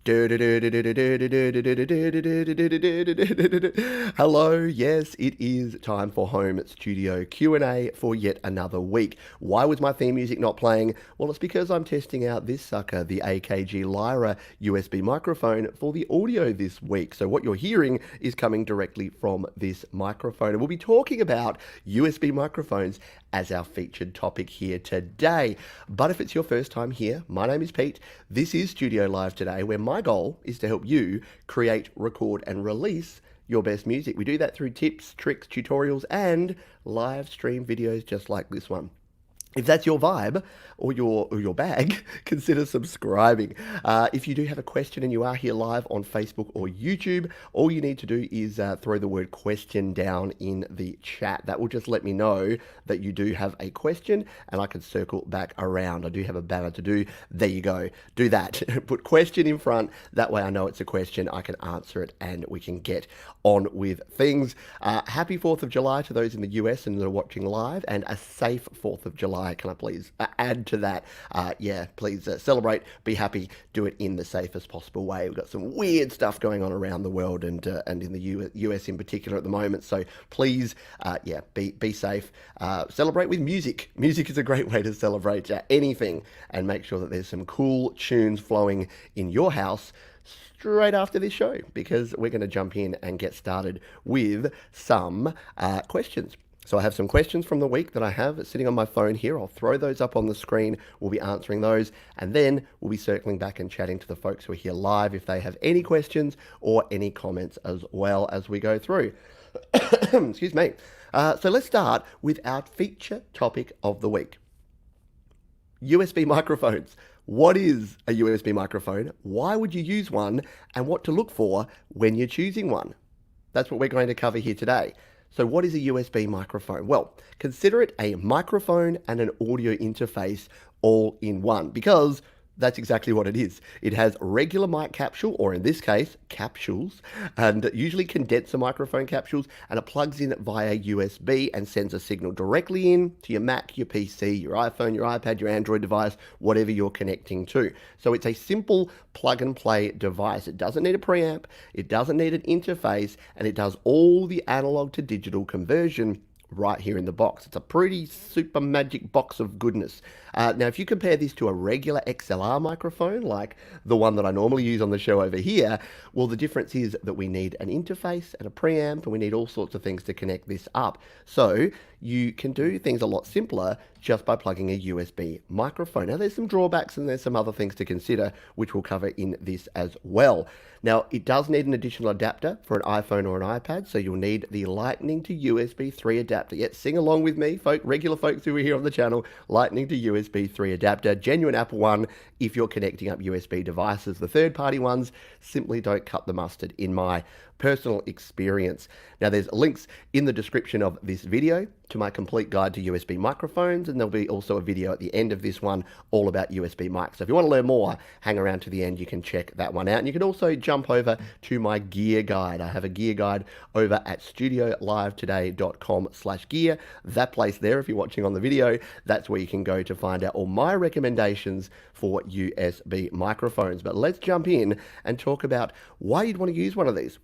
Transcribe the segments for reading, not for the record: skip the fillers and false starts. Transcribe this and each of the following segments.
Hello, yes, it is time for Home Studio Q&A for yet another week. Why was my theme music not playing? Well, it's because I'm testing out this sucker, the AKG Lyra USB microphone for the audio this week. So what you're hearing is coming directly from this microphone. And we'll be talking about USB microphones as our featured topic here today. But if it's your first time here, my name is Pete. This is Studio Live today, where my goal is to help you create, record, and release your best music. We do that through tips, tricks, tutorials, and live stream videos just like this one. If that's your vibe or your bag, consider subscribing. If you do have a question and you are here live on Facebook or YouTube, all you need to do is throw the word question down in the chat. That will just let me know that you do have a question and I can circle back around. I do have a banner to do. There you go. Do that. Put question in front. That way I know it's a question. I can answer it and we can get on with things. Happy 4th of July to those in the US and that are watching live, and a safe 4th of July. Can I please add to that? Please celebrate, be happy, do it in the safest possible way. We've got some weird stuff going on around the world and in the US in particular at the moment. So please, be safe. Celebrate with music. Music is a great way to celebrate anything, and make sure that there's some cool tunes flowing in your house straight after this show, because we're going to jump in and get started with some questions. So I have some questions from the week that I have sitting on my phone here. I'll throw those up on the screen. We'll be answering those, and then we'll be circling back and chatting to the folks who are here live if they have any questions or any comments as well as we go through. Excuse me. So let's start with our feature topic of the week. USB microphones. What is a USB microphone? Why would you use one? And what to look for when you're choosing one? That's what we're going to cover here today. So what is a USB microphone? Well, consider it a microphone and an audio interface all in one, because that's exactly what it is. It has regular mic capsule, or in this case, capsules, and usually condenser microphone capsules, and it plugs in via USB and sends a signal directly in to your Mac, your PC, your iPhone, your iPad, your Android device, whatever you're connecting to. So it's a simple plug and play device. It doesn't need a preamp, it doesn't need an interface, and it does all the analog to digital conversion right here in the box. It's a pretty super magic box of goodness. Now, if you compare this to a regular XLR microphone, like the one that I normally use on the show over here, well, the difference is that we need an interface and a preamp, and we need all sorts of things to connect this up. So you can do things a lot simpler just by plugging a USB microphone. Now, there's some drawbacks and there's some other things to consider, which we'll cover in this as well. Now, it does need an additional adapter for an iPhone or an iPad, so you'll need the Lightning to USB 3 adapter. Yet, sing along with me, regular folks who are here on the channel, Lightning to USB 3 adapter, genuine Apple one if you're connecting up USB devices. The third-party ones simply don't cut the mustard in my personal experience. Now, there's links in the description of this video to my complete guide to USB microphones, and there'll be also a video at the end of this one all about USB mics. So if you want to learn more, hang around to the end, you can check that one out. And you can also jump over to my gear guide. I have a gear guide over at studiolivetoday.com/gear. That place there, if you're watching on the video, that's where you can go to find out all my recommendations for USB microphones. But let's jump in and talk about why you'd want to use one of these.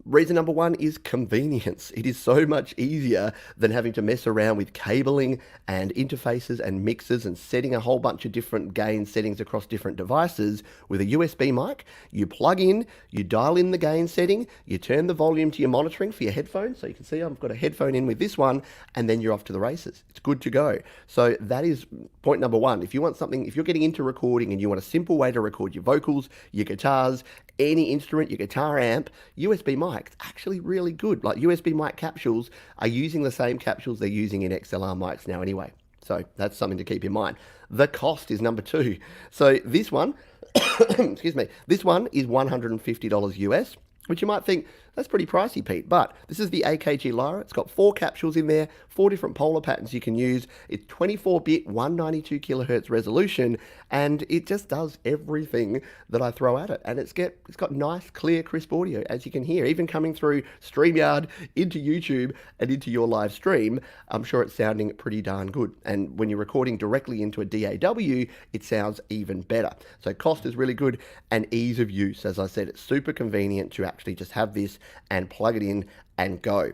Reason number one is convenience. It is so much easier than having to mess around with cabling and interfaces and mixers and setting a whole bunch of different gain settings across different devices. With a USB mic, you plug in, you dial in the gain setting, you turn the volume to your monitoring for your headphones. So you can see I've got a headphone in with this one, and then you're off to the races. It's good to go. So that is point number one. If you want something, if you're getting into recording and you want a simple way to record your vocals, your guitars, any instrument, your guitar amp, USB mic, it's actually really good. Like USB mic capsules are using the same capsules they're using in XLR mics now anyway. So that's something to keep in mind. The cost is number two. So this one, excuse me, this one is $150 US, which you might think, That's pretty pricey, Pete. But this is the AKG Lyra. It's got 4 capsules in there, 4 different polar patterns you can use. It's 24-bit, 192 kilohertz resolution, and it just does everything that I throw at it. And it's got nice, clear, crisp audio, as you can hear, even coming through StreamYard into YouTube and into your live stream. I'm sure it's sounding pretty darn good. And when you're recording directly into a DAW, it sounds even better. So cost is really good, and ease of use. As I said, it's super convenient to actually just have this and plug it in and go.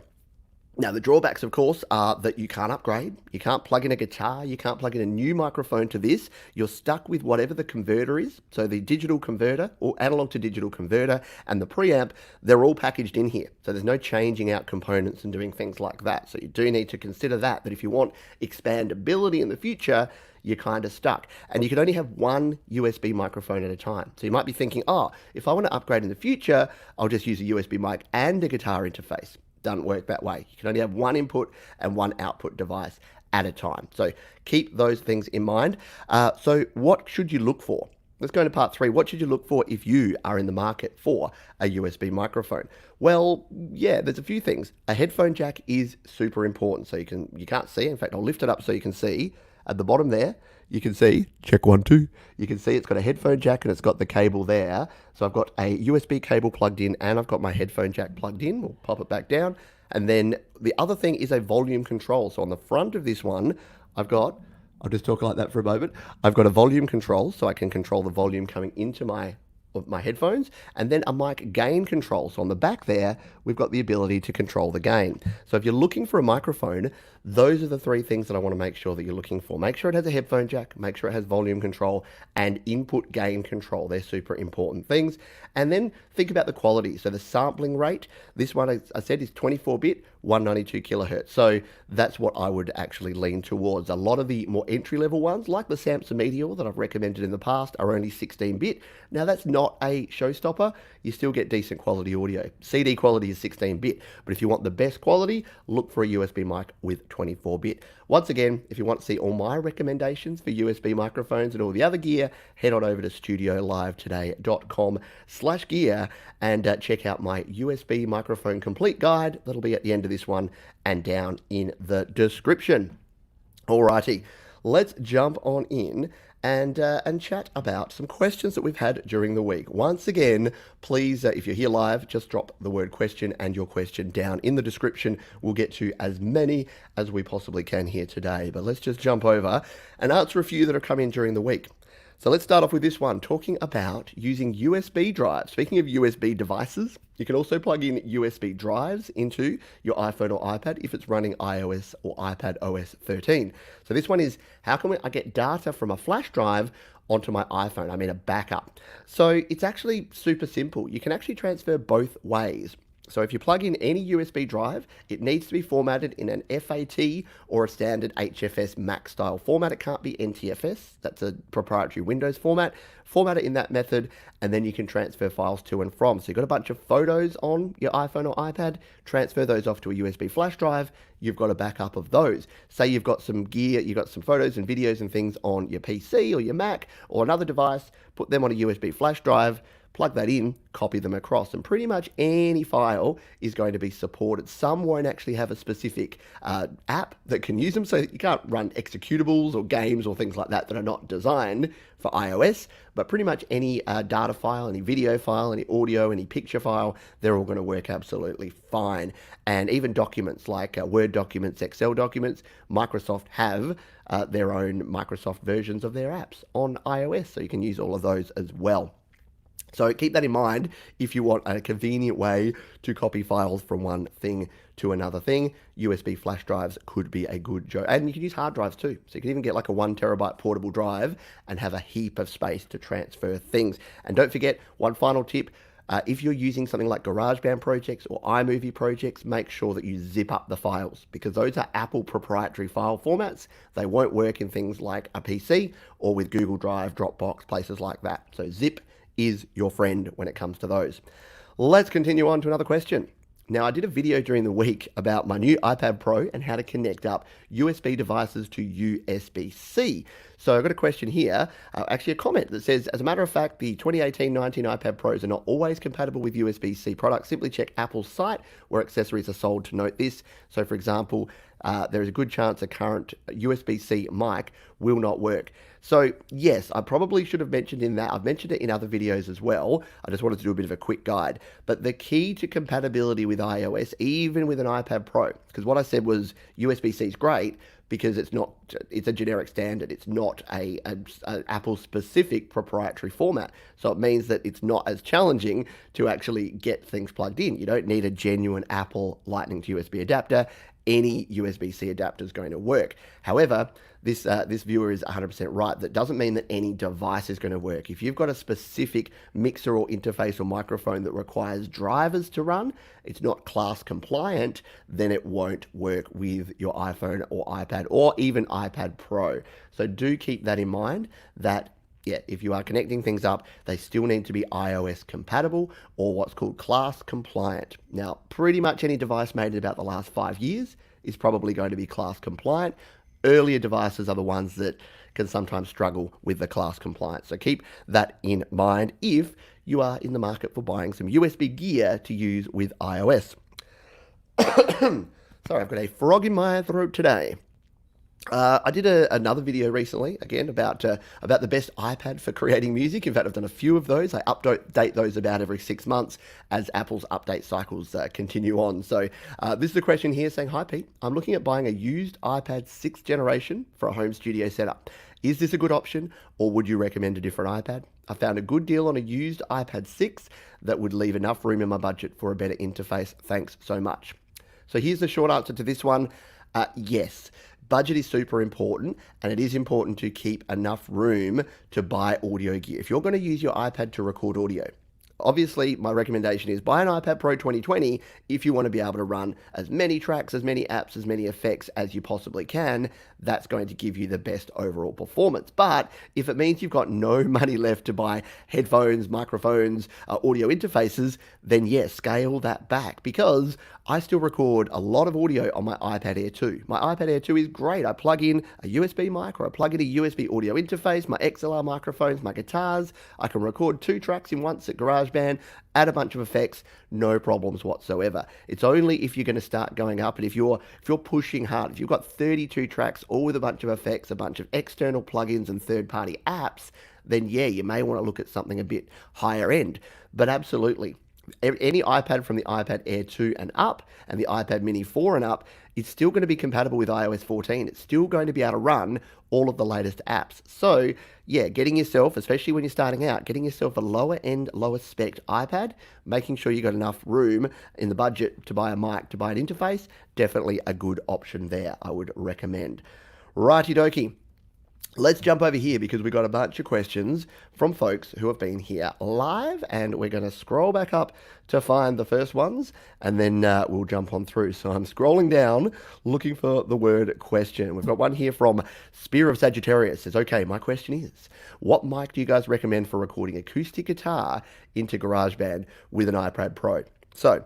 Now, the drawbacks, of course, are that you can't upgrade. You can't plug in a guitar. You can't plug in a new microphone to this. You're stuck with whatever the converter is. So the digital converter or analog to digital converter and the preamp, they're all packaged in here. So there's no changing out components and doing things like that. So you do need to consider that if you want expandability in the future, you're kind of stuck. And you can only have one USB microphone at a time. So you might be thinking, oh, if I want to upgrade in the future, I'll just use a USB mic and a guitar interface. Doesn't work that way. You can only have one input and one output device at a time. So keep those things in mind. So what should you look for? Let's go into part 3. What should you look for if you are in the market for a USB microphone? Well, yeah, there's a few things. A headphone jack is super important. So you can't see. In fact, I'll lift it up so you can see. At the bottom there, you can see, check 1, 2. You can see it's got a headphone jack and it's got the cable there. So I've got a USB cable plugged in and I've got my headphone jack plugged in. We'll pop it back down. And then the other thing is a volume control. So on the front of this one, I'll just talk like that for a moment. I've got a volume control so I can control the volume coming into my headphones, and then a mic gain control. So on the back there, we've got the ability to control the gain. So if you're looking for a microphone, those are the 3 things that I want to make sure that you're looking for. Make sure it has a headphone jack, make sure it has volume control and input gain control. They're super important things. And then think about the quality. So the sampling rate, this one, I said, is 24-bit, 192 kilohertz. So that's what I would actually lean towards. A lot of the more entry-level ones, like the Samson Meteor that I've recommended in the past, are only 16-bit. Now that's not a showstopper. You still get decent quality audio. CD quality is 16-bit, but if you want the best quality, look for a USB mic with 24-bit. Once again, if you want to see all my recommendations for USB microphones and all the other gear, head on over to studiolivetoday.com/gear and check out my USB microphone complete guide. That'll be at the end of this one and down in the description. Alrighty, let's jump on in and chat about some questions that we've had during the week. Once again, please, if you're here live, just drop the word question and your question down in the description. We'll get to as many as we possibly can here today. But let's just jump over and answer a few that have come in during the week. So let's start off with this one, talking about using USB drives. Speaking of USB devices, you can also plug in USB drives into your iPhone or iPad if it's running iOS or iPad OS 13. So this one is, how can I get data from a flash drive onto my iPhone? I mean a backup. So it's actually super simple. You can actually transfer both ways. So if you plug in any USB drive, it needs to be formatted in an FAT or a standard HFS Mac style format. It can't be NTFS. That's a proprietary Windows format. Format it in that method, and then you can transfer files to and from. So you've got a bunch of photos on your iPhone or iPad, transfer those off to a USB flash drive. You've got a backup of those. Say you've got some gear, you've got some photos and videos and things on your PC or your Mac or another device, put them on a USB flash drive, plug that in, copy them across, and pretty much any file is going to be supported. Some won't actually have a specific app that can use them, so you can't run executables or games or things like that that are not designed for iOS, but pretty much any data file, any video file, any audio, any picture file, they're all going to work absolutely fine. And even documents like Word documents, Excel documents, Microsoft have their own Microsoft versions of their apps on iOS, so you can use all of those as well. So keep that in mind if you want a convenient way to copy files from one thing to another thing. USB flash drives could be a good joke. And you can use hard drives too. So you can even get like a 1 terabyte portable drive and have a heap of space to transfer things. And don't forget, one final tip, if you're using something like Garageband projects or iMovie projects, make sure that you zip up the files, because those are Apple proprietary file formats. They won't work in things like a PC or with Google Drive, Dropbox, places like that. So zip is your friend when it comes to those. Let's continue on to another question. Now, I did a video during the week about my new iPad Pro and how to connect up USB devices to USB-C. So I've got a question here, actually a comment that says, as a matter of fact, the 2018-19 iPad Pros are not always compatible with USB-C products. Simply check Apple's site where accessories are sold to note this. So for example, there is a good chance a current USB-C mic will not work. So yes, I probably should have mentioned in that. I've mentioned it in other videos as well. I just wanted to do a bit of a quick guide. But the key to compatibility with iOS, even with an iPad Pro, because what I said was USB-C is great because it's a generic standard. It's not a Apple specific proprietary format. So it means that it's not as challenging to actually get things plugged in. You don't need a genuine Apple Lightning to USB adapter. Any USB-C adapter is going to work. However, this viewer is 100% right. That doesn't mean that any device is going to work. If you've got a specific mixer or interface or microphone that requires drivers to run, it's not class compliant, then it won't work with your iPhone or iPad or even iPad Pro. So do keep that in mind that yeah, if you are connecting things up, they still need to be iOS compatible or what's called class compliant. Now, pretty much any device made in about the last 5 years is probably going to be class compliant. Earlier devices are the ones that can sometimes struggle with the class compliance. So keep that in mind if you are in the market for buying some USB gear to use with iOS. Sorry, I've got a frog in my throat today. I did another video recently, again, about the best iPad for creating music. In fact, I've done a few of those. I update those about every 6 months as Apple's update cycles continue on. So this is a question here saying, hi Pete, I'm looking at buying a used iPad 6th generation for a home studio setup. Is this a good option or would you recommend a different iPad? I found a good deal on a used iPad 6 that would leave enough room in my budget for a better interface. Thanks so much. So here's the short answer to this one. Yes. Budget is super important, and it is important to keep enough room to buy audio gear. If you're going to use your iPad to record audio, obviously my recommendation is buy an iPad Pro 2020 if you want to be able to run as many tracks, as many apps, as many effects as you possibly can. That's going to give you the best overall performance. But if it means you've got no money left to buy headphones, microphones, audio interfaces, then yes, scale that back, because I still record a lot of audio on my iPad Air 2. My iPad Air 2 is great. I plug in a USB mic or I plug in a USB audio interface, my XLR microphones, my guitars. I can record 2 tracks in once at Garageband, add a bunch of effects, no problems whatsoever. It's only if you're going to start going up and if you're pushing hard, if you've got 32 tracks all with a bunch of effects, a bunch of external plugins and third-party apps, then yeah, you may want to look at something a bit higher end. But absolutely, any iPad from the iPad Air 2 and up and the iPad Mini 4 and up, it's still going to be compatible with iOS 14. It's still going to be able to run all of the latest apps. So yeah, getting yourself, especially when you're starting out, getting yourself a lower end, lower spec iPad, making sure you got enough room in the budget to buy a mic, to buy an interface, definitely a good option there, I would recommend. Righty dokie. Let's jump over here because we got a bunch of questions from folks who have been here live, and we're going to scroll back up to find the first ones, and then we'll jump on through. So I'm scrolling down looking for the word question. We've got one here from Spear of Sagittarius. Says, okay, my question is, what mic do you guys recommend for recording acoustic guitar into GarageBand with an iPad Pro? So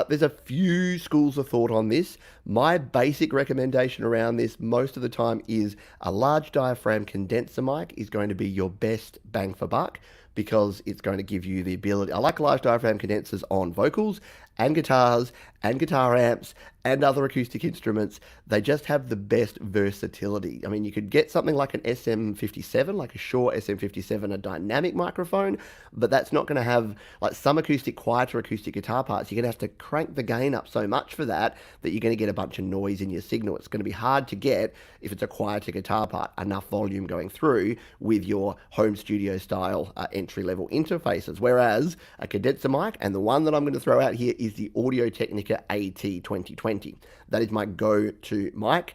there's a few schools of thought on this. My basic recommendation around this most of the time is a large diaphragm condenser mic is going to be your best bang for buck, because it's going to give you the ability. I like large diaphragm condensers on vocals and guitars and guitar amps and other acoustic instruments. They just have the best versatility. I mean, you could get something like an SM57, like a Shure SM57, a dynamic microphone, but that's not going to have, like some quieter acoustic guitar parts, you're going to have to crank the gain up so much for that you're going to get a bunch of noise in your signal. It's going to be hard to get, if it's a quieter guitar part, enough volume going through with your home studio style entry-level interfaces. Whereas a condenser mic, and the one that I'm going to throw out here is the Audio-Technica AT2020. That is my go-to mic.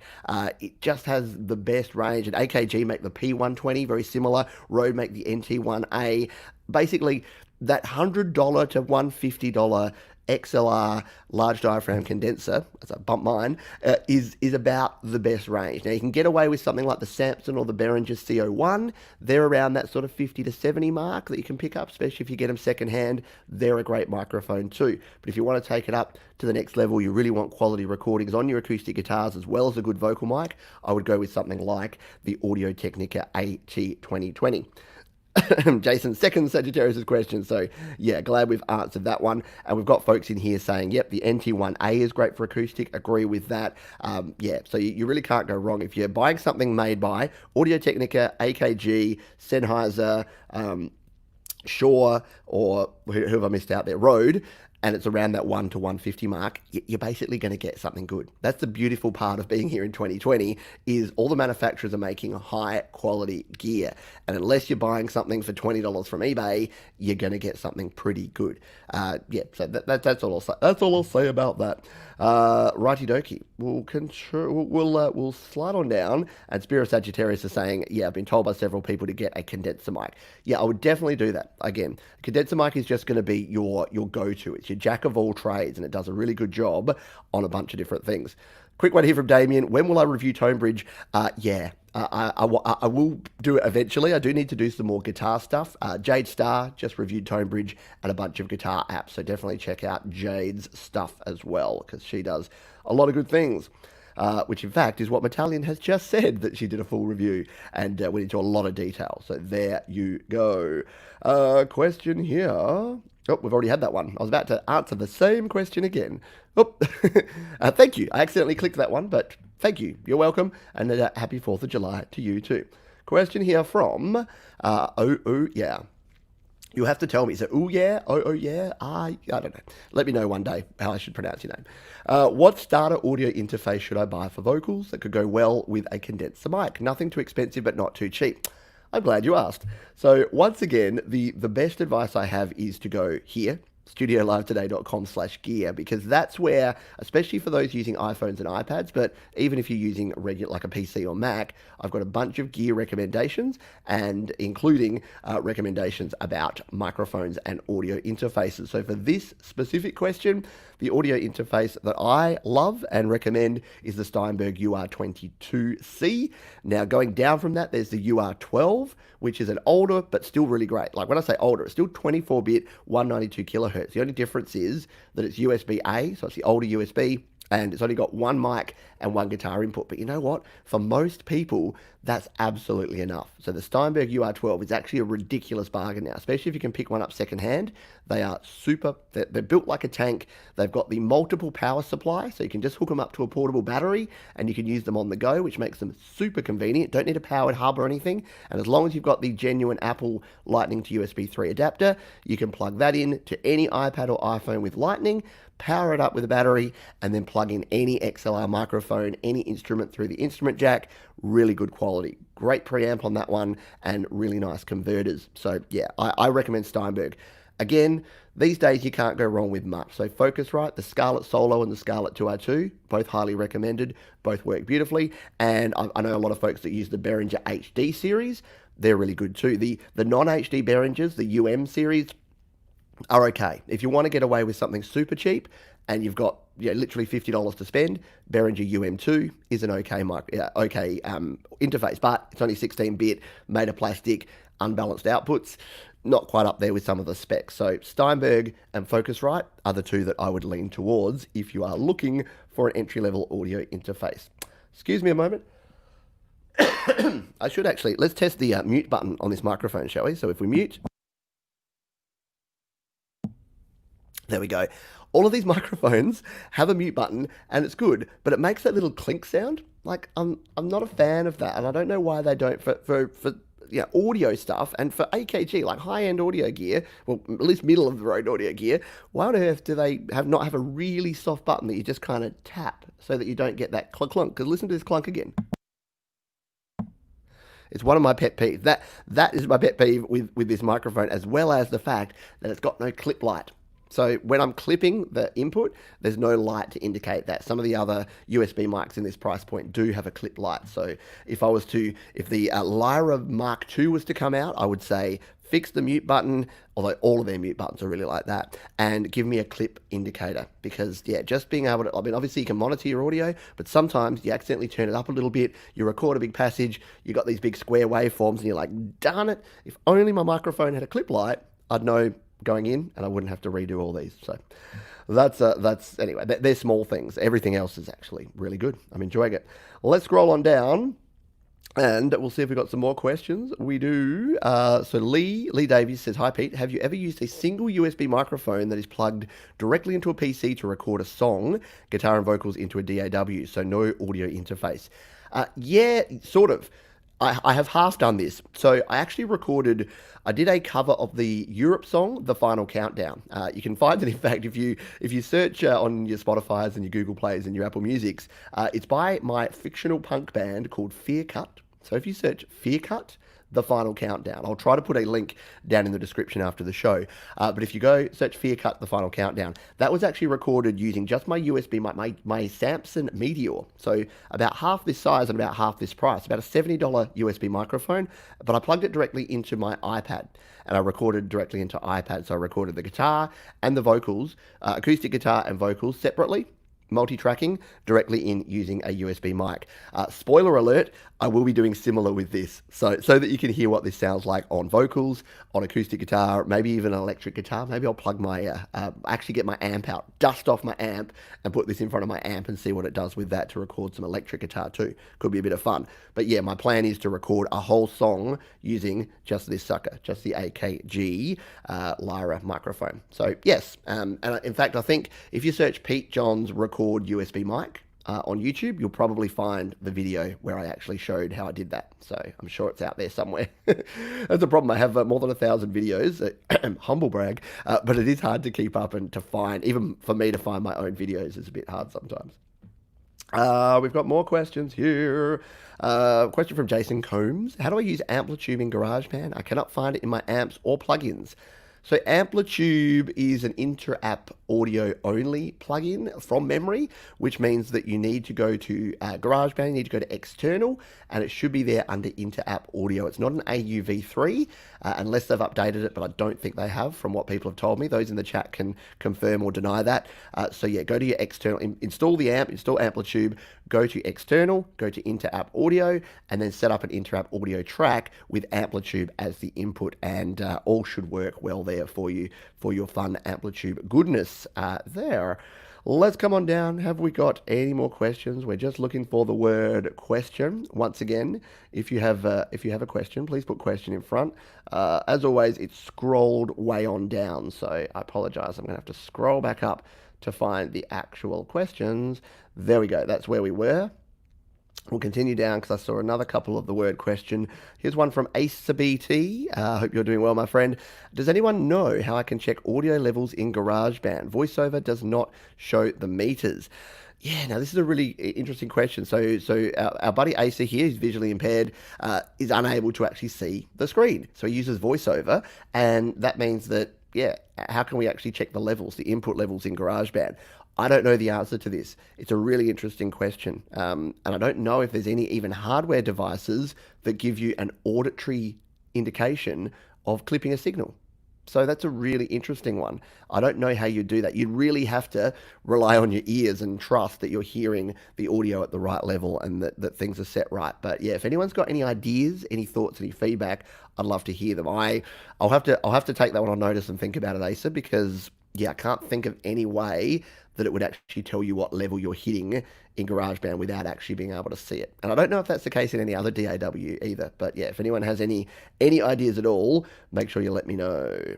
It just has the best range, and AKG make the P120, very similar. Rode make the NT1A. Basically, that $100 to $150 XLR large diaphragm condenser, as I bump mine, is about the best range. Now you can get away with something like the Samson or the Behringer CO1. They're around that sort of 50 to 70 mark that you can pick up, especially if you get them secondhand. They're a great microphone too. But if you want to take it up to the next level, you really want quality recordings on your acoustic guitars as well as a good vocal mic, I would go with something like the Audio Technica AT2020. Jason's second Sagittarius' question. So, yeah, glad we've answered that one. And we've got folks in here saying, yep, the NT1A is great for acoustic. Agree with that. Yeah, so you really can't go wrong. If you're buying something made by Audio Technica, AKG, Sennheiser, Shure, or who have I missed out there, Rode, and it's around that 1 to 150 mark, you're basically going to get something good. That's the beautiful part of being here in 2020, is all the manufacturers are making high quality gear. And unless you're buying something for $20 from eBay, you're going to get something pretty good. Yeah, so that's all I'll say. That's all I'll say about that. Righty dokie. We'll slide on down. And Spirit Sagittarius is saying, yeah, I've been told by several people to get a condenser mic. Yeah, I would definitely do that. Again, a condenser mic is just going to be your go-to. It's your jack of all trades, and it does a really good job on a bunch of different things. Quick one here from Damien. When will I review Tonebridge? Yeah, I will do it eventually. I do need to do some more guitar stuff. Jade Star just reviewed Tonebridge and a bunch of guitar apps, so definitely check out Jade's stuff as well, because she does a lot of good things. Which in fact is what Metallian has just said, that she did a full review and went into a lot of detail. So there you go. Question here. Oh, we've already had that one. I was about to answer the same question again. Oh, thank you. I accidentally clicked that one, but thank you. You're welcome. And happy 4th of July to you too. Question here from, yeah. You'll have to tell me. Is it ooh yeah? Oh yeah? I don't know. Let me know one day how I should pronounce your name. What starter audio interface should I buy for vocals that could go well with a condenser mic? Nothing too expensive, but not too cheap. I'm glad you asked. So once again, the best advice I have is to go here, studiolivetoday.com/gear, because that's where, especially for those using iPhones and iPads, but even if you're using a regular, like a PC or Mac, I've got a bunch of gear recommendations, and including recommendations about microphones and audio interfaces. So for this specific question, the audio interface that I love and recommend is the Steinberg UR22C. Now, going down from that, there's the UR12, which is an older but still really great. Like when I say older, it's still 24-bit, 192 kilohertz. The only difference is that it's USB-A, so it's the older USB, and it's only got one mic and one guitar input. But you know what? For most people, that's absolutely enough. So the Steinberg UR12 is actually a ridiculous bargain now, especially if you can pick one up secondhand. They are super, they're built like a tank. They've got the multiple power supply, so you can just hook them up to a portable battery and you can use them on the go, which makes them super convenient. Don't need a powered hub or anything. And as long as you've got the genuine Apple Lightning to USB 3 adapter, you can plug that in to any iPad or iPhone with Lightning, power it up with a battery, and then plug in any XLR microphone, any instrument through the instrument jack. Really good quality. Great preamp on that one, and really nice converters. So yeah, I recommend Steinberg. Again, these days you can't go wrong with much. So Focusrite, the Scarlett Solo and the Scarlett 2R2, both highly recommended, both work beautifully. And I know a lot of folks that use the Behringer HD series. They're really good too. The non-HD Behringers, the UM series, are okay. If you want to get away with something super cheap and you've got literally $50 to spend, Behringer UM2 is an okay interface, but it's only 16-bit, made of plastic, unbalanced outputs, not quite up there with some of the specs. So Steinberg and Focusrite are the two that I would lean towards if you are looking for an entry-level audio interface. Excuse me a moment. I should actually, let's test the mute button on this microphone, shall we? So if we mute, there we go. All of these microphones have a mute button, and it's good, but it makes that little clink sound. Like, I'm not a fan of that, and I don't know why they don't for audio stuff, and for AKG, like high-end audio gear, well, at least middle-of-the-road audio gear, why on earth do they not have a really soft button that you just kind of tap so that you don't get that clunk? Because listen to this clunk again. It's one of my pet peeves. That is my pet peeve with this microphone, as well as the fact that it's got no clip light. So when I'm clipping the input, there's no light to indicate that. Some of the other USB mics in this price point do have a clip light. So if the Lyra Mark II was to come out, I would say fix the mute button, although all of their mute buttons are really like that, and give me a clip indicator. Because, yeah, just being able to, I mean, obviously you can monitor your audio, but sometimes you accidentally turn it up a little bit, you record a big passage, you got these big square waveforms, and you're like, darn it, if only my microphone had a clip light, I'd know going in, and I wouldn't have to redo all these. So that's anyway, they're small things. Everything else is actually really good. I'm enjoying it. Let's scroll on down. And we'll see if we've got some more questions. We do. So Lee Davies says, hi Pete, have you ever used a single USB microphone that is plugged directly into a PC to record a song, guitar and vocals into a DAW, so no audio interface? Yeah, sort of. I have half done this. So I actually I did a cover of the Europe song, The Final Countdown. You can find it, in fact, if you search on your Spotify's and your Google Plays and your Apple Musics. It's by my fictional punk band called Fear Cut. So if you search Fear Cut, The Final Countdown, I'll try to put a link down in the description after the show. But if you go search Fear Cut, The Final Countdown, that was actually recorded using just my USB, my Samson Meteor. So about half this size and about half this price, about a $70 USB microphone. But I plugged it directly into my iPad, and I recorded directly into iPad. So I recorded the guitar and the vocals, acoustic guitar and vocals separately, multi-tracking directly in using a USB mic. Spoiler alert, I will be doing similar with this, so that you can hear what this sounds like on vocals, on acoustic guitar, maybe even an electric guitar. Maybe I'll plug my, actually get my amp out, dust off my amp, and put this in front of my amp and see what it does with that to record some electric guitar too. Could be a bit of fun. But yeah, my plan is to record a whole song using just this sucker, just the AKG Lyra microphone. So yes, and in fact, I think if you search Pete Johns record USB mic on YouTube, you'll probably find the video where I actually showed how I did that. So I'm sure it's out there somewhere. That's a problem. I have more than 1,000 videos, humble brag, but it is hard to keep up and to find, even for me to find my own videos is a bit hard sometimes. We've got more questions here. Question from Jason Combs. How do I use Amplitube in GarageBand? I cannot find it in my amps or plugins. So Amplitube is an inter-app audio-only plugin from memory, which means that you need to go to GarageBand, you need to go to External, and it should be there under inter-app audio. It's not an AUV3, unless they've updated it, but I don't think they have, from what people have told me. Those in the chat can confirm or deny that. So yeah, go to your External, install the amp, install Amplitube, go to External, go to inter-app audio, and then set up an inter-app audio track with Amplitube as the input, and all should work well there for you, for your fun Amplitube goodness there. Let's come on down. Have we got any more questions? We're just looking for the word question. Once again, if you have a question, please put question in front. As always, it's scrolled way on down, so I apologize. I'm going to have to scroll back up to find the actual questions. There we go. That's where we were. We'll continue down because I saw another couple of the word question. Here's one from AceBT. I hope you're doing well, my friend. Does anyone know how I can check audio levels in GarageBand? VoiceOver does not show the meters. Yeah, now this is a really interesting question. So our buddy Asa here, who's visually impaired, is unable to actually see the screen. So he uses VoiceOver, and that means that, yeah, how can we actually check the levels, the input levels in GarageBand? I don't know the answer to this. It's a really interesting question. And I don't know if there's any even hardware devices that give you an auditory indication of clipping a signal. So that's a really interesting one. I don't know how you do that. You really have to rely on your ears and trust that you're hearing the audio at the right level and that things are set right. But yeah, if anyone's got any ideas, any thoughts, any feedback, I'd love to hear them. I'll have to take that one on notice and think about it, Asa, because yeah, I can't think of any way that it would actually tell you what level you're hitting in GarageBand without actually being able to see it. And I don't know if that's the case in any other DAW either. But yeah, if anyone has any ideas at all, make sure you let me know.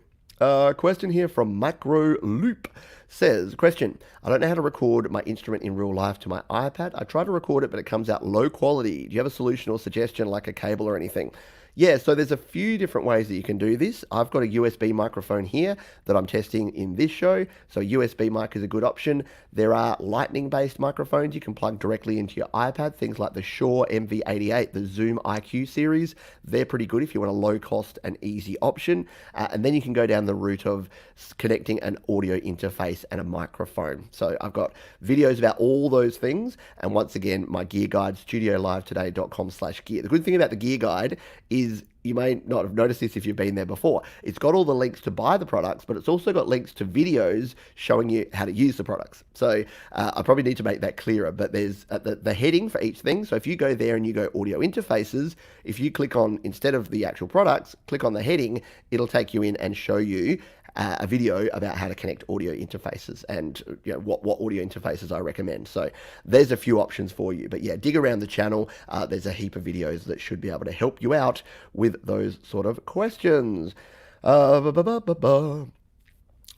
Question here from Micro Loop says, question, I don't know how to record my instrument in real life to my iPad. I try to record it, but it comes out low quality. Do you have a solution or suggestion like a cable or anything? Yeah, so there's a few different ways that you can do this. I've got a USB microphone here that I'm testing in this show. So USB mic is a good option. There are lightning-based microphones you can plug directly into your iPad, things like the Shure MV88, the Zoom IQ series. They're pretty good if you want a low-cost and easy option. And then you can go down the route of connecting an audio interface and a microphone. So I've got videos about all those things. And once again, my gear guide, studiolivetoday.com/gear. The good thing about the gear guide is you may not have noticed this if you've been there before. It's got all the links to buy the products, but it's also got links to videos showing you how to use the products. So I probably need to make that clearer, but there's the heading for each thing. So if you go there and you go audio interfaces, if you click on, instead of the actual products, click on the heading, it'll take you in and show you a video about how to connect audio interfaces and what audio interfaces I recommend. So there's a few options for you. But yeah, dig around the channel. There's a heap of videos that should be able to help you out with those sort of questions.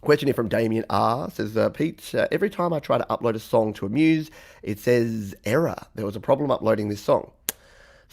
Question here from Damien R. Says, Pete, every time I try to upload a song to Amuse, it says error. There was a problem uploading this song.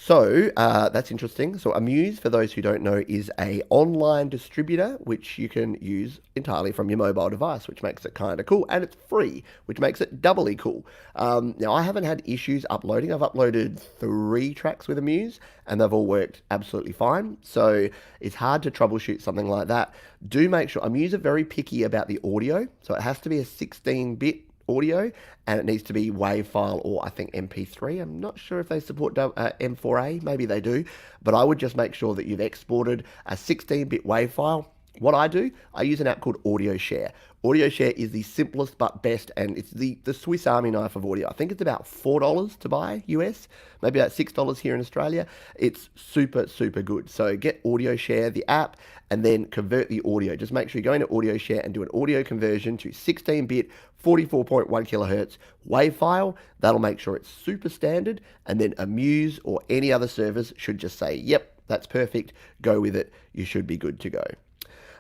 So that's interesting. So Amuse, for those who don't know, is a online distributor which you can use entirely from your mobile device, which makes it kind of cool, and it's free, which makes it doubly cool. Now, I haven't had issues uploading. I've uploaded 3 tracks with Amuse, and they've all worked absolutely fine. So it's hard to troubleshoot something like that. Do make sure Amuse are very picky about the audio, so it has to be a 16-bit audio, and it needs to be WAV file or I think MP3. I'm not sure if they support M4A, maybe they do, but I would just make sure that you've exported a 16-bit WAV file. What I do, I use an app called Audio Share. Audio Share is the simplest but best, and it's the Swiss Army knife of audio. I think it's about $4 to buy US, maybe about $6 here in Australia. It's super, super good. So get Audio Share, the app, and then convert the audio. Just make sure you go into Audio Share and do an audio conversion to 16-bit, 44.1 kilohertz WAV file. That'll make sure it's super standard, and then Amuse or any other service should just say, yep, that's perfect, go with it, you should be good to go.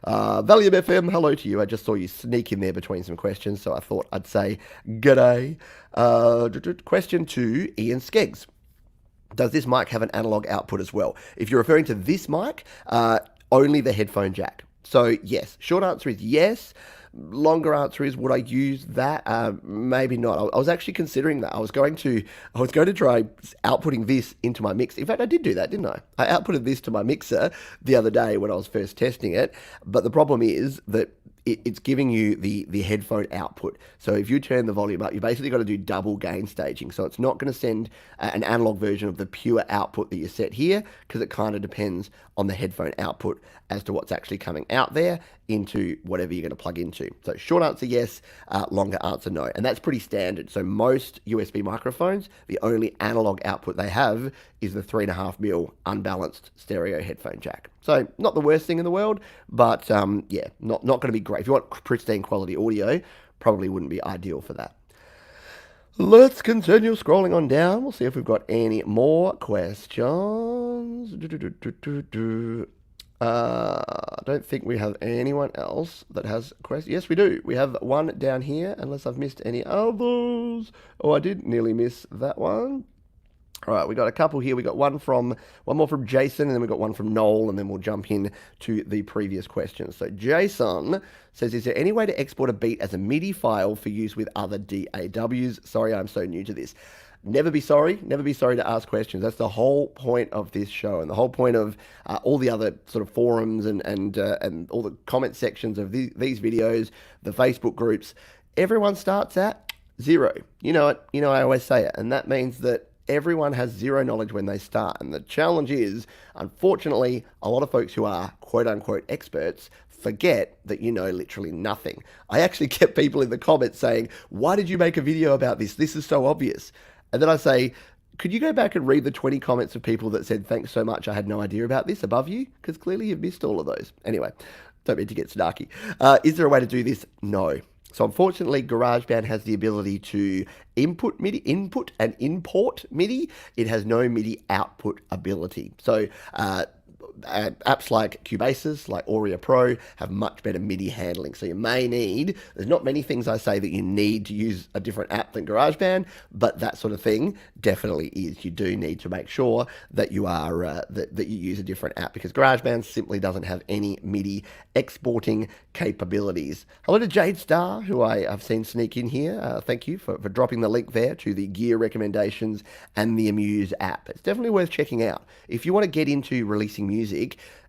Valium FM, hello to you. I just saw you sneak in there between some questions, so I thought I'd say g'day. Question 2, Ian Skeggs. Does this mic have an analog output as well? If you're referring to this mic, only the headphone jack. So yes, short answer is yes. Longer answer is, would I use that? Maybe not. I was actually considering that. I was going to try outputting this into my mix. In fact, I did do that, didn't I? I outputted this to my mixer the other day when I was first testing it. But the problem is that it's giving you the headphone output. So if you turn the volume up, you basically got to do double gain staging. So it's not going to send an analog version of the pure output that you set here, because it kind of depends on the headphone output as to what's actually coming out there into whatever you're going to plug into. So short answer, yes. Longer answer, no. And that's pretty standard. So most USB microphones, the only analog output they have is the 3.5mm unbalanced stereo headphone jack. So not the worst thing in the world, but yeah, not going to be great. If you want pristine quality audio, probably wouldn't be ideal for that. Let's continue scrolling on down. We'll see if we've got any more questions. I don't think we have anyone else that has questions. Yes, we do. We have one down here, unless I've missed any others. Oh, I did nearly miss that one. All right, we got a couple here. We got one more from Jason, and then we got one from Noel, and then we'll jump in to the previous questions. So Jason says, is there any way to export a beat as a MIDI file for use with other DAWs? Sorry, I'm so new to this. Never be sorry. Never be sorry to ask questions. That's the whole point of this show, and the whole point of all the other sort of forums and all the comment sections of these videos, the Facebook groups. Everyone starts at 0. You know it. You know I always say it, and that means that everyone has 0 knowledge when they start. And the challenge is, unfortunately, a lot of folks who are quote-unquote experts forget that you know literally nothing. I actually get people in the comments saying, why did you make a video about this? This is so obvious. And then I say, could you go back and read the 20 comments of people that said, thanks so much, I had no idea about this above you? Because clearly you've missed all of those. Anyway, don't mean to get snarky. Is there a way to do this? No. So unfortunately, Garageband has the ability to input and import MIDI. It has no MIDI output ability. So apps like Cubase's, like Auria Pro, have much better MIDI handling. So you may need, there's not many things I say that you need to use a different app than Garageband, but that sort of thing definitely is. You do need to make sure that you are that you use a different app, because Garageband simply doesn't have any MIDI exporting capabilities. Hello to Jade Star, who I've seen sneak in here. Thank you for dropping the link there to the gear recommendations and the Amuse app. It's definitely worth checking out. If you want to get into releasing music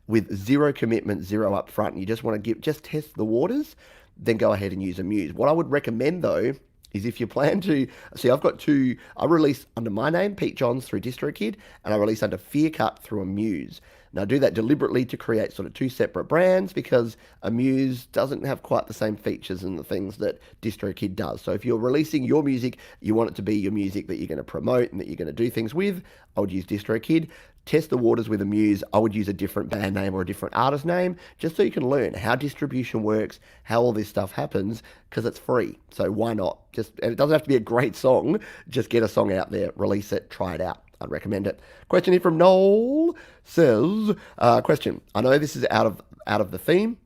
with 0 commitment, 0 upfront, and you just want to just test the waters, then go ahead and use Amuse. What I would recommend though is, if you plan to, see, I've got 2, I release under my name, Pete Johns, through DistroKid, and I release under Fearcut through Amuse. Now, I do that deliberately to create sort of two separate brands because Amuse doesn't have quite the same features and the things that DistroKid does. So if you're releasing your music, you want it to be your music that you're going to promote and that you're going to do things with, I would use DistroKid. Test the waters with Amuse, I would use a different band name or a different artist name just so you can learn how distribution works, how all this stuff happens, because it's free. So why not? And it doesn't have to be a great song. Just get a song out there, release it, try it out. I'd recommend it. Question here from Noel says, question, I know this is out of the theme,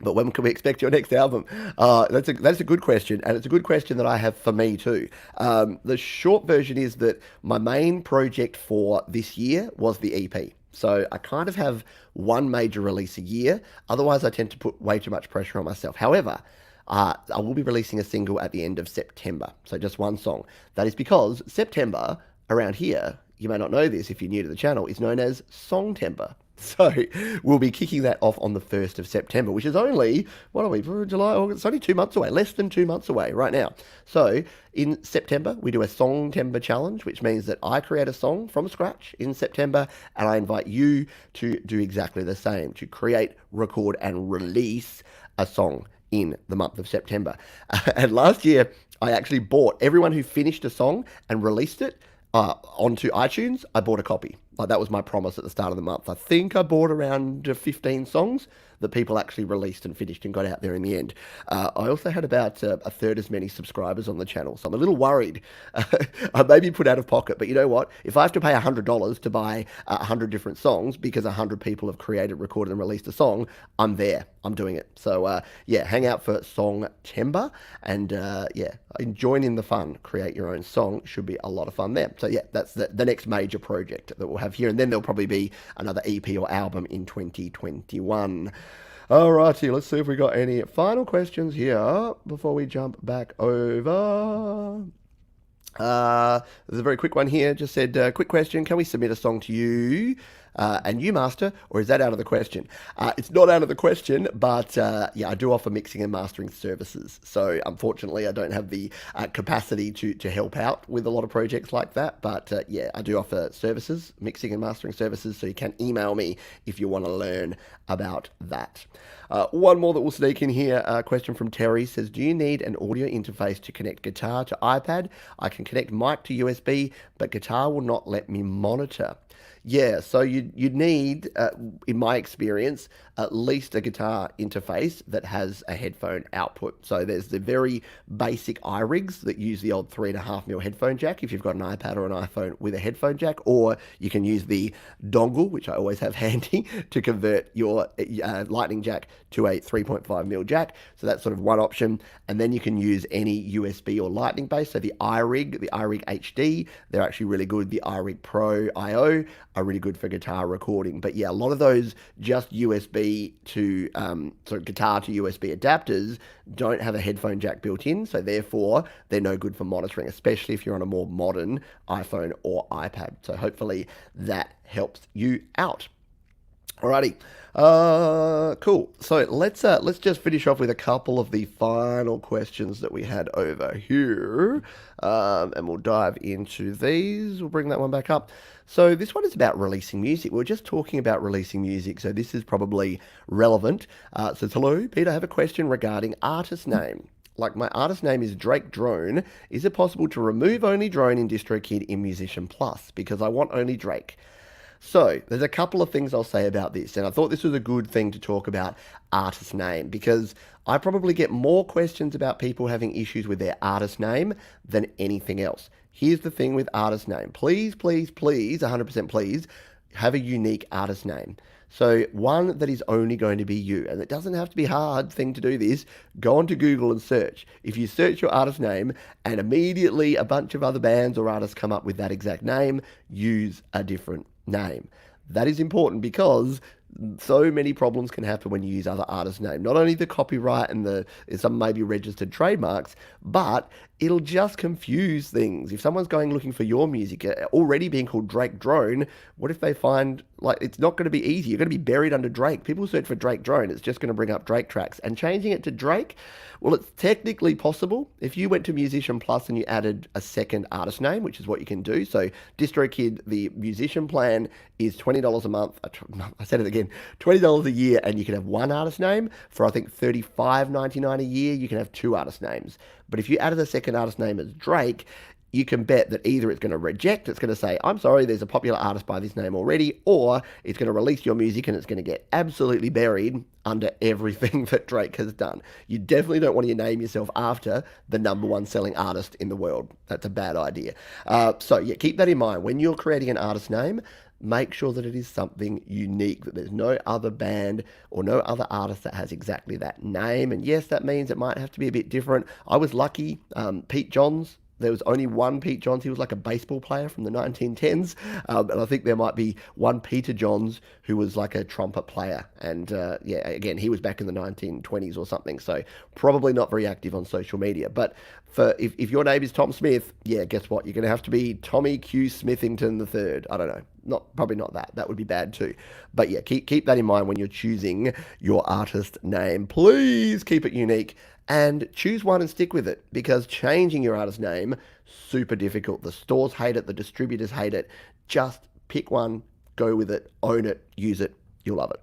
but when can we expect your next album? That's a good question, and it's a good question that I have for me too. The short version is that my main project for this year was the EP. So I kind of have one major release a year. Otherwise, I tend to put way too much pressure on myself. However, I will be releasing a single at the end of September. So just one song. That is because September around here, you may not know this if you're new to the channel, is known as Songtember. So we'll be kicking that off on the 1st of September, which is only, what are we, July, August? It's only 2 months away, less than 2 months away right now. So in September, we do a Songtember challenge, which means that I create a song from scratch in September, and I invite you to do exactly the same, to create, record, and release a song in the month of September. And last year, I actually bought everyone who finished a song and released it onto iTunes. I bought a copy. Like, that was my promise at the start of the month. I think I bought around 15 songs that people actually released and finished and got out there in the end. I also had about a third as many subscribers on the channel, so I'm a little worried. I may be put out of pocket, but you know what? If I have to pay $100 to buy 100 different songs because 100 people have created, recorded, and released a song, I'm there. I'm doing it. So yeah, hang out for Songtember, and yeah, join in the fun. Create your own song. Should be a lot of fun there. So yeah, that's the next major project that we'll have here, and then there'll probably be another EP or album in 2021. Alrighty, let's see if we got any final questions here before we jump back over. There's a very quick one here. Just said, quick question, can we submit a song to you and you master, or is that out of the question? It's not out of the question, but yeah, I do offer mixing and mastering services. So unfortunately, I don't have the capacity to help out with a lot of projects like that. But yeah, I do offer services, mixing and mastering services. So you can email me if you want to learn about that. One more that we'll sneak in here. A question from Terry says, do you need an audio interface to connect guitar to iPad? I can connect mic to USB, but guitar will not let me monitor. Yeah, so you'd need, in my experience, at least a guitar interface that has a headphone output. So there's the very basic iRigs that use the old 3.5mm headphone jack if you've got an iPad or an iPhone with a headphone jack, or you can use the dongle, which I always have handy, to convert your lightning jack to a 3.5mm jack. So that's sort of one option. And then you can use any USB or lightning base. So the iRig HD, they're actually really good. The iRig Pro IO are really good for guitar recording. But yeah, a lot of those just USB to so guitar to USB adapters don't have a headphone jack built in, so therefore they're no good for monitoring, especially if you're on a more modern iPhone or iPad. So hopefully that helps you out. Alrighty, cool. So let's just finish off with a couple of the final questions that we had over here, and we'll dive into these. We'll bring that one back up. So this one is about releasing music. We were just talking about releasing music, so this is probably relevant. So says, hello, Peter, I have a question regarding artist name. Like, my artist name is Drake Drone. Is it possible to remove only Drone in DistroKid in Musician Plus? Because I want only Drake. So there's a couple of things I'll say about this, and I thought this was a good thing to talk about artist name, because I probably get more questions about people having issues with their artist name than anything else. Here's the thing with artist name. Please, please, please, 100% please, have a unique artist name. So one that is only going to be you, and it doesn't have to be a hard thing to do this. Go onto Google and search. If you search your artist name and immediately a bunch of other bands or artists come up with that exact name, use a different name. That is important because So many problems can happen when you use other artists' name. Not only the copyright and some maybe registered trademarks, but it'll just confuse things. If someone's going looking for your music, already being called Drake Drone, what if they find, like, it's not going to be easy. You're going to be buried under Drake. People search for Drake Drone, it's just going to bring up Drake tracks. And changing it to Drake, well, it's technically possible. If you went to Musician Plus and you added a second artist name, which is what you can do. So DistroKid, the musician plan is $20 a month. I said it again, $20 a year, and you can have one artist name. For I think $35.99 a year, you can have two artist names. But if you added a second artist name as Drake, you can bet that either it's going to reject, it's going to say, I'm sorry, there's a popular artist by this name already, or it's going to release your music and it's going to get absolutely buried under everything that Drake has done. You definitely don't want to name yourself after the #1 selling artist in the world. That's a bad idea. So yeah, keep that in mind. When you're creating an artist name, make sure that it is something unique, that there's no other band or no other artist that has exactly that name. And yes, that means it might have to be a bit different. I was lucky, Pete Johns, there was only one Pete Johns. He was like a baseball player from the 1910s. And I think there might be one Peter Johns who was like a trumpet player. And yeah, again, he was back in the 1920s or something. So probably not very active on social media. But if your name is Tom Smith, yeah, guess what? You're going to have to be Tommy Q Smithington III. I don't know. Probably not that. That would be bad too. But yeah, keep that in mind when you're choosing your artist name. Please keep it unique. And choose one and stick with it, because changing your artist name, super difficult. The stores hate it, the distributors hate it. Just pick one, go with it, own it, use it, you'll love it.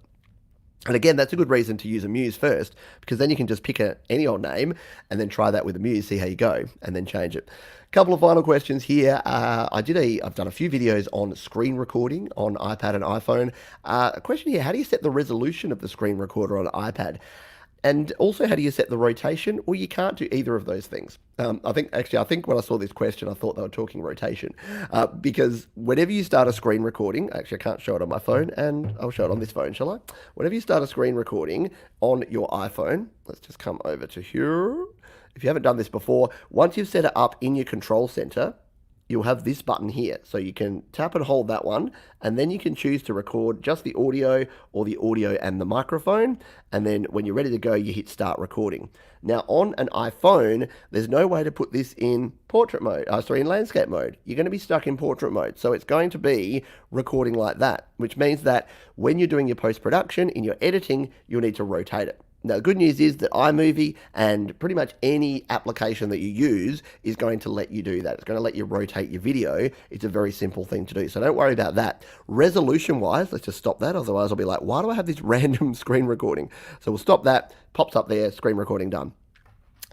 And again, that's a good reason to use Amuse first, because then you can just pick any old name and then try that with Amuse, see how you go, and then change it. Couple of final questions here. I've done a few videos on screen recording on iPad and iPhone. A question here, how do you set the resolution of the screen recorder on an iPad? And also, how do you set the rotation? Well, you can't do either of those things. I think when I saw this question, I thought they were talking rotation. Because whenever you start a screen recording, actually I can't show it on my phone, and I'll show it on this phone, shall I? Whenever you start a screen recording on your iPhone, let's just come over to here. If you haven't done this before, once you've set it up in your control center, you'll have this button here. So you can tap and hold that one, and then you can choose to record just the audio or the audio and the microphone. And then when you're ready to go, you hit start recording. Now on an iPhone, there's no way to put this in portrait mode, in landscape mode. You're going to be stuck in portrait mode. So it's going to be recording like that, which means that when you're doing your post-production, in your editing, you'll need to rotate it. Now, the good news is that iMovie and pretty much any application that you use is going to let you do that. It's going to let you rotate your video. It's a very simple thing to do, so don't worry about that. Resolution-wise, let's just stop that, otherwise I'll be like, why do I have this random screen recording? So we'll stop that, pops up there, screen recording done.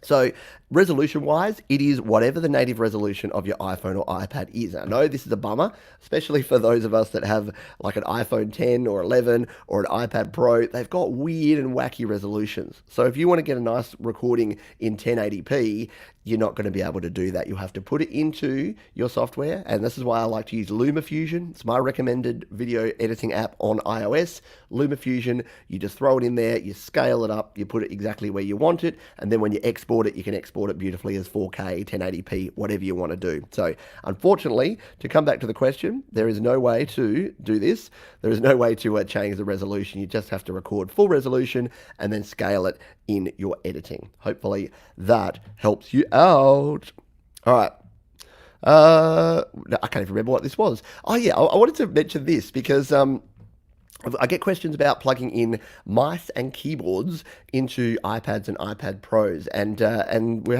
So resolution-wise, it is whatever the native resolution of your iPhone or iPad is. I know this is a bummer, especially for those of us that have like an iPhone 10 or 11 or an iPad Pro. They've got weird and wacky resolutions. So if you want to get a nice recording in 1080p, you're not going to be able to do that. You'll have to put it into your software, and this is why I like to use LumaFusion. It's my recommended video editing app on iOS. LumaFusion, you just throw it in there, you scale it up, you put it exactly where you want it, and then when you export it, you can export it beautifully as 4K, 1080p, whatever you want to do. So unfortunately, to come back to the question, there is no way to do this. There is no way to change the resolution. You just have to record full resolution and then scale it in your editing. Hopefully that helps you out. All right. I can't even remember what this was. Oh yeah, I wanted to mention this because I get questions about plugging in mice and keyboards into iPads and iPad Pros, and I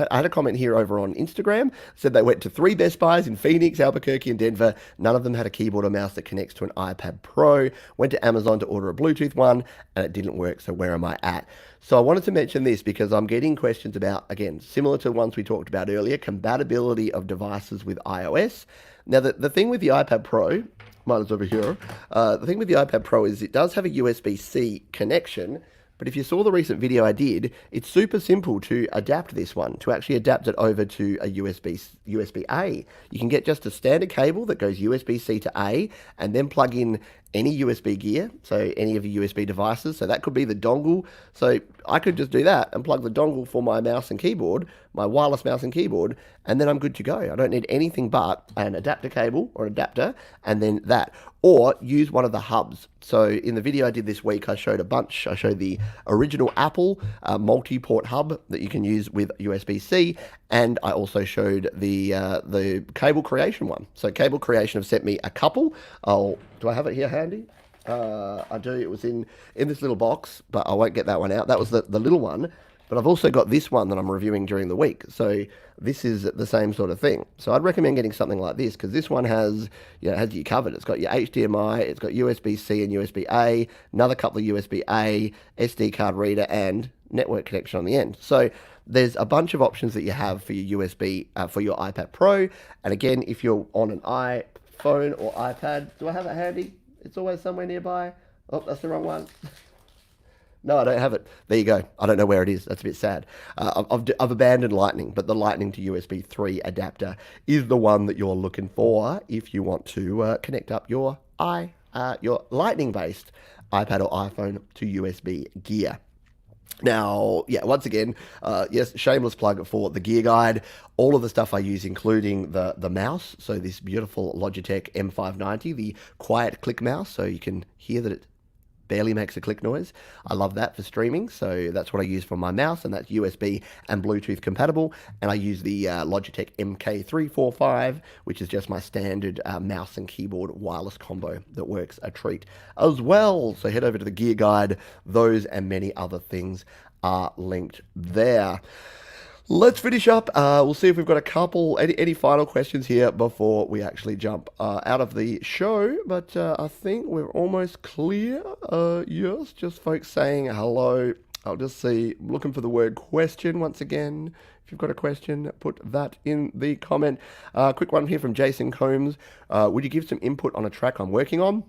had a comment here over on Instagram, said they went to 3 Best Buys in Phoenix, Albuquerque, and Denver. None of them had a keyboard or mouse that connects to an iPad Pro. Went to Amazon to order a Bluetooth one, and it didn't work, so where am I at? So I wanted to mention this because I'm getting questions about, again, similar to ones we talked about earlier, compatibility of devices with iOS. Now, the thing with the iPad Pro, mine is over here. The thing with the iPad Pro is it does have a USB-C connection, but if you saw the recent video I did, it's super simple to adapt this one, to actually adapt it over to a USB-A. You can get just a standard cable that goes USB-C to A, and then plug in any USB gear, so any of your USB devices. So that could be the dongle. So I could just do that and plug the dongle for my mouse and keyboard, my wireless mouse and keyboard, and then I'm good to go. I don't need anything but an adapter cable or adapter, and then that. Or use one of the hubs. So in the video I did this week, I showed a bunch. I showed the original Apple multi-port hub that you can use with USB-C, and I also showed the cable creation one. So Cable Creation have sent me a couple. Do I have it here handy? I do. It was in this little box, but I won't get that one out. That was the little one. But I've also got this one that I'm reviewing during the week. So this is the same sort of thing. So I'd recommend getting something like this, because this one has you covered. It's got your HDMI, it's got USB-C and USB-A, another couple of USB-A, SD card reader, and network connection on the end. So there's a bunch of options that you have for your USB, for your iPad Pro. And again, if you're on an iPhone or iPad, do I have it handy? It's always somewhere nearby. Oh, that's the wrong one. No, I don't have it. There you go. I don't know where it is. That's a bit sad. I've abandoned Lightning, but the Lightning to USB 3 adapter is the one that you're looking for if you want to connect up your Lightning-based iPad or iPhone to USB gear. Now, once again, yes, shameless plug for the gear guide. All of the stuff I use, including the mouse. So this beautiful Logitech M590, the quiet click mouse, so you can hear that it barely makes a click noise. I love that for streaming, so that's what I use for my mouse, and that's USB and Bluetooth compatible. And I use the Logitech MK345, which is just my standard mouse and keyboard wireless combo that works a treat as well. So head over to the gear guide. Those and many other things are linked there. Let's finish up. We'll see if we've got a couple, any final questions here before we actually jump out of the show. But I think we're almost clear. Yes, just folks saying hello. I'll just see, looking for the word question once again. If you've got a question, put that in the comment. Quick one here from Jason Combs. Would you give some input on a track I'm working on?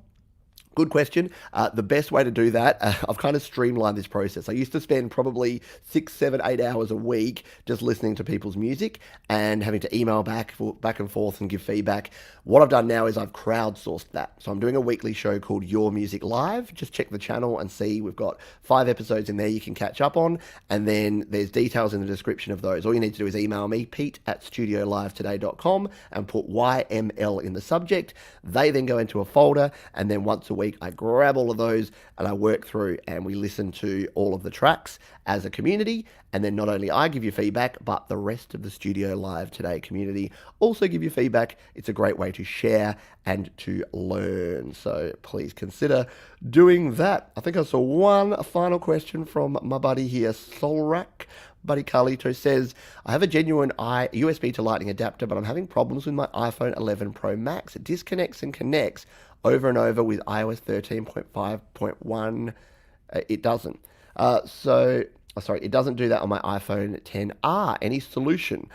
Good question. The best way to do that, I've kind of streamlined this process. I used to spend probably 6, 7, 8 hours a week just listening to people's music and having to email back and forth and give feedback. What I've done now is I've crowdsourced that. So I'm doing a weekly show called Your Music Live. Just check the channel and see. We've got 5 episodes in there you can catch up on. And then there's details in the description of those. All you need to do is email me, pete@studiolivetoday.com, and put YML in the subject. They then go into a folder, and then once a week I grab all of those and I work through and we listen to all of the tracks as a community. And then not only I give you feedback, but the rest of the Studio Live Today community also give you feedback. It's a great way to share and to learn. So please consider doing that. I think I saw one final question from my buddy here, Solrak. Buddy Carlito says, I have a genuine USB to Lightning adapter, but I'm having problems with my iPhone 11 Pro Max. It disconnects and connects over and over with iOS 13.5.1. It doesn't. It doesn't do that on my iPhone 10R. Any solution?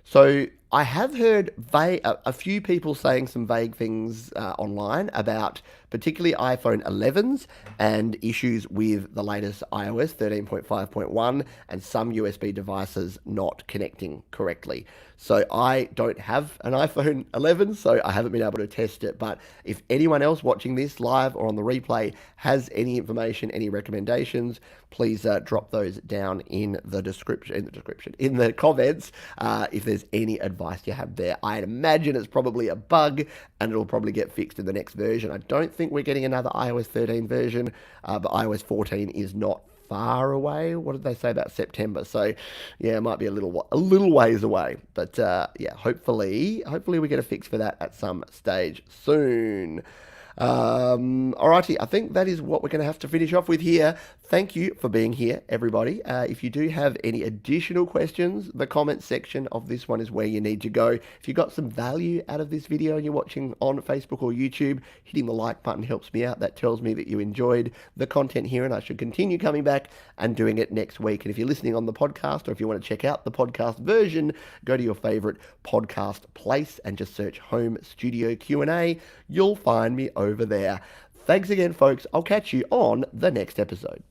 So I have heard a few people saying some vague things online about particularly iPhone 11s and issues with the latest iOS 13.5.1 and some USB devices not connecting correctly. So I don't have an iPhone 11, so I haven't been able to test it. But if anyone else watching this live or on the replay has any information, any recommendations, please drop those down in the comments. If there's any advice you have there, I'd imagine it's probably a bug and it'll probably get fixed in the next version. I don't think we're getting another iOS 13 version, but iOS 14 is not far away. What did they say about September? So yeah, it might be a little ways away, but hopefully we get a fix for that at some stage soon. Alrighty, I think that is what we're going to have to finish off with here. Thank you for being here, everybody. If you do have any additional questions, the comment section of this one is where you need to go. If you got some value out of this video and you're watching on Facebook or YouTube, hitting the like button helps me out. That tells me that you enjoyed the content here and I should continue coming back and doing it next week. And if you're listening on the podcast, or if you want to check out the podcast version, go to your favorite podcast place and just search Home Studio Q&A. You'll find me over there. Thanks again, folks. I'll catch you on the next episode.